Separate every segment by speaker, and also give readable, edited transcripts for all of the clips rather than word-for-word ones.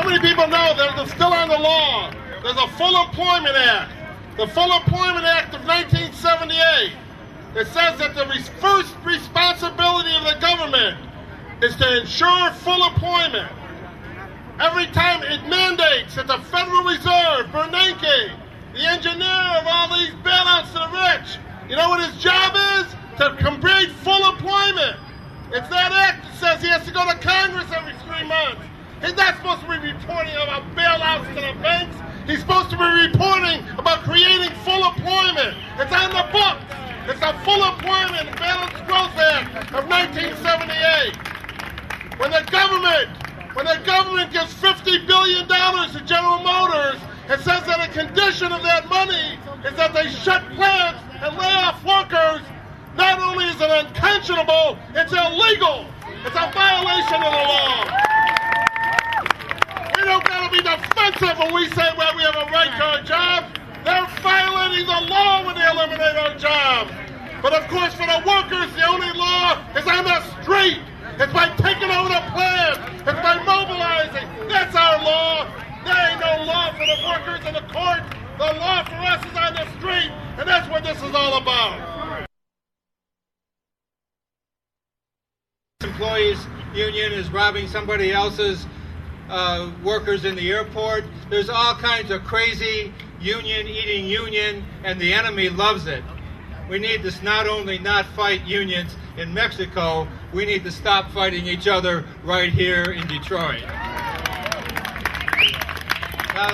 Speaker 1: How many people know that it's still on the law? There's a Full Employment Act. The Full Employment Act of 1978. It says that the first responsibility of the government is to ensure full employment. Every time it mandates that the Federal Reserve, Bernanke, the engineer of all these bailouts to the rich, you know what his job is? To complete full employment. It's that act that says he has to go to Congress every 3 months. He's not supposed to be reporting about bailouts to the banks. He's supposed to be reporting about creating full employment. It's on the books. It's the Full Employment and Balanced Growth Act of 1978. When the government gives $50 billion to General Motors, it says that a condition of that money is that they shut plants and lay off workers. Not only is it unconscionable, it's illegal. It's a violation of the law. We don't gotta be defensive when we say, well, we have a right to our job. They're violating the law when they eliminate our jobs. But of course, for the workers, the only law is on the street. It's by taking over the plant. It's by mobilizing. That's our law. There ain't no law for the workers in the court. The law for us is on the street, and that's what this is all about.
Speaker 2: Employees union is robbing somebody else's workers in the airport. There's all kinds of crazy union eating union, and the enemy loves it. We need to not only not fight unions in Mexico, we need to stop fighting each other right here in Detroit. Now,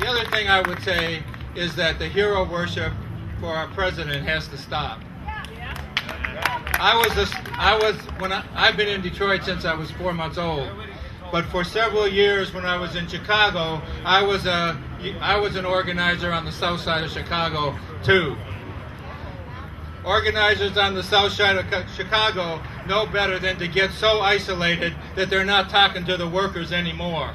Speaker 2: the other thing I would say is that the hero worship for our president has to stop. I've been in Detroit since I was 4 months old, but for several years when I was in Chicago, I was an organizer on the south side of Chicago too. Organizers on the south side of Chicago know better than to get so isolated that they're not talking to the workers anymore.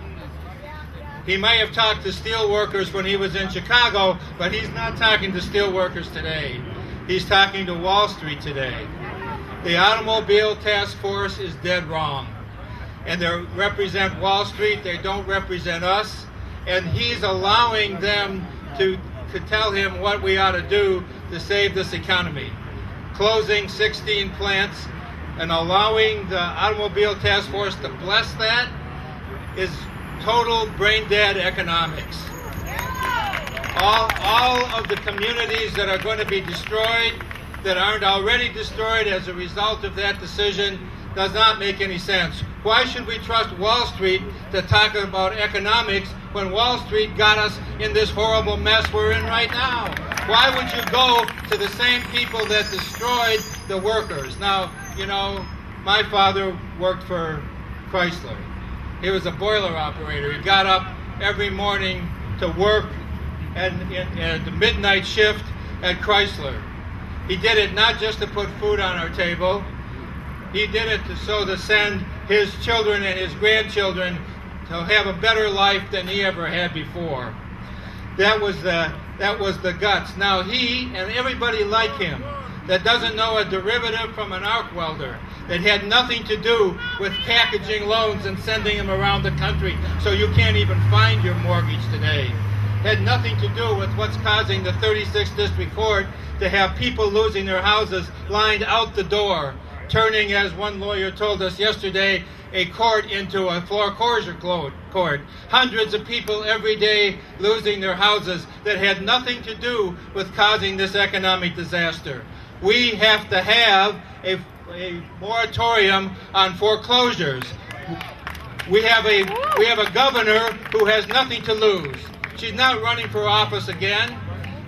Speaker 2: He may have talked to steel workers when he was in Chicago, but he's not talking to steel workers today. He's talking to Wall Street today. The Automobile Task Force is dead wrong. And they represent Wall Street, they don't represent us. And he's allowing them to tell him what we ought to do to save this economy. Closing 16 plants and allowing the Automobile Task Force to bless that is total brain dead economics. All of the communities that are going to be destroyed, that aren't already destroyed as a result of that decision, does not make any sense. Why should we trust Wall Street to talk about economics when Wall Street got us in this horrible mess we're in right now? Why would you go to the same people that destroyed the workers? Now, you know, my father worked for Chrysler. He was a boiler operator. He got up every morning to work at the midnight shift at Chrysler. He did it not just to put food on our table. He did it to send his children and his grandchildren to have a better life than he ever had before. That was the guts. Now he and everybody like him that doesn't know a derivative from an arc welder, that had nothing to do with packaging loans and sending them around the country so you can't even find your mortgage today, had nothing to do with what's causing the 36th District Court to have people losing their houses lined out the door, turning, as one lawyer told us yesterday, a court into a foreclosure court. Hundreds of people every day losing their houses that had nothing to do with causing this economic disaster. We have to have a moratorium on foreclosures. We have a governor who has nothing to lose. She's not running for office again.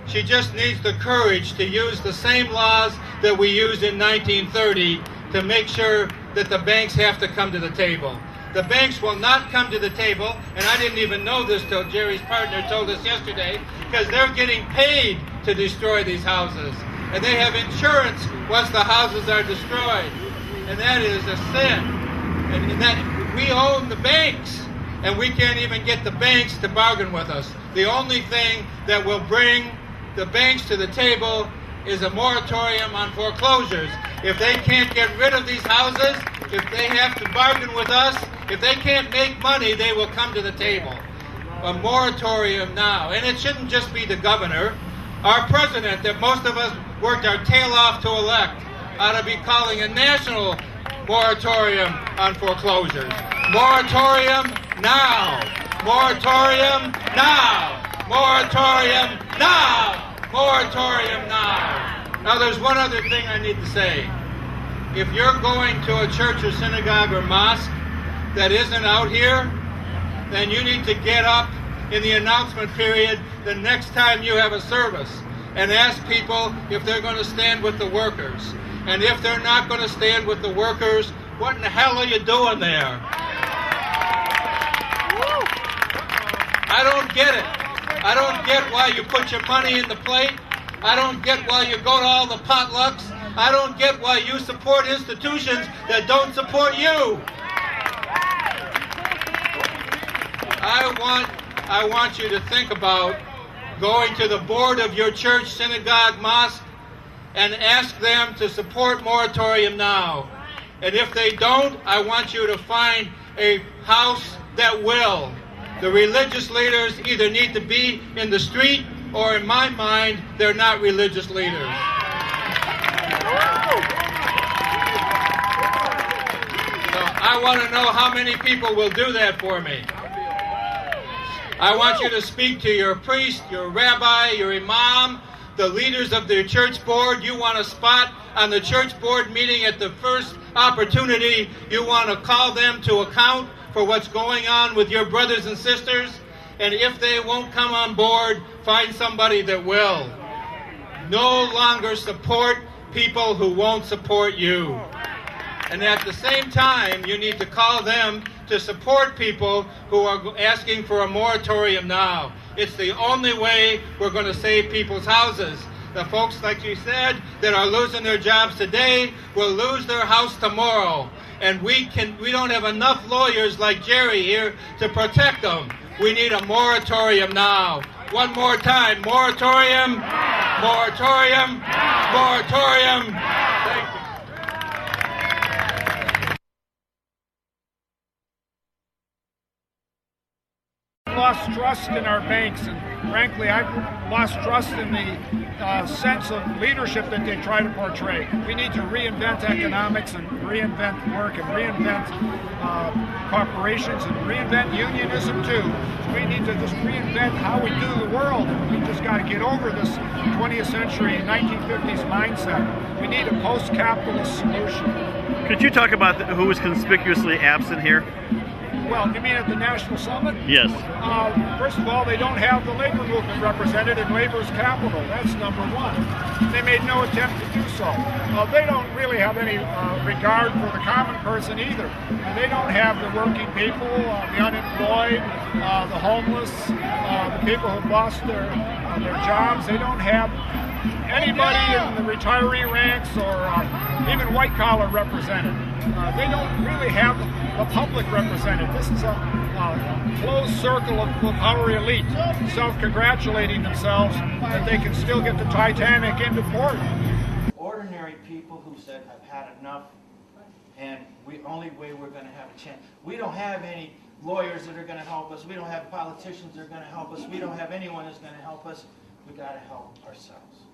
Speaker 2: She just needs the courage to use the same laws that we used in 1930 to make sure that the banks have to come to the table. The banks will not come to the table, and I didn't even know this till Jerry's partner told us yesterday, because they're getting paid to destroy these houses. And they have insurance once the houses are destroyed. And that is a sin. And that we own the banks, and we can't even get the banks to bargain with us. The only thing that will bring the banks to the table is a moratorium on foreclosures. If they can't get rid of these houses, if they have to bargain with us, If they can't make money, they will come to the table. A moratorium now. And it shouldn't just be the governor. Our president, that most of us worked our tail off to elect, ought to be calling a national moratorium on foreclosures. Moratorium now. Moratorium now. Moratorium now. Moratorium now. Now there's one other thing I need to say. If you're going to a church or synagogue or mosque that isn't out here, then you need to get up in the announcement period the next time you have a service and ask people if they're going to stand with the workers. And if they're not going to stand with the workers, what in the hell are you doing there? I don't get it. I don't get why you put your money in the plate. I don't get why you go to all the potlucks. I don't get why you support institutions that don't support you. I want you to think about going to the board of your church, synagogue, mosque, and ask them to support moratorium now. And if they don't, I want you to find a house that will. The religious leaders either need to be in the street, or in my mind, they're not religious leaders. So I want to know how many people will do that for me. I want you to speak to your priest, your rabbi, your imam, the leaders of the church board. You want a spot on the church board meeting at the first opportunity. You want to call them to account for what's going on with your brothers and sisters. And if they won't come on board, find somebody that will. No longer support people who won't support you. And at the same time, you need to call them to support people who are asking for a moratorium now. It's the only way we're going to save people's houses. The folks, like you said, that are losing their jobs today will lose their house tomorrow. And we don't have enough lawyers like Jerry here to protect them. We need a moratorium now. One more time, moratorium, moratorium, moratorium. Thank you.
Speaker 3: Lost trust in our banks, and frankly I've lost trust in the sense of leadership that they try to portray. We need to reinvent economics and reinvent work and reinvent corporations and reinvent unionism too. We need to just reinvent how we do the world. We just got to get over this 20th century 1950s mindset. We need a post-capitalist solution.
Speaker 4: Could you talk about who was conspicuously absent here?
Speaker 3: Well, you mean at the National Summit?
Speaker 4: Yes.
Speaker 3: First of all, they don't have the labor movement represented in labor's capital. That's number one. They made no attempt to do so. They don't really have any regard for the common person either. They don't have the working people, the unemployed, the homeless, the people who've lost their jobs. They don't have anybody in the retiree ranks or even white collar represented. They don't really have the public represented. This is a closed circle of power elite self-congratulating themselves that they can still get the Titanic into port.
Speaker 5: Ordinary people who said, I've had enough, and the only way we're going to have a chance. We don't have any lawyers that are going to help us. We don't have politicians that are going to help us. We don't have anyone that's going to help us. We got to help ourselves.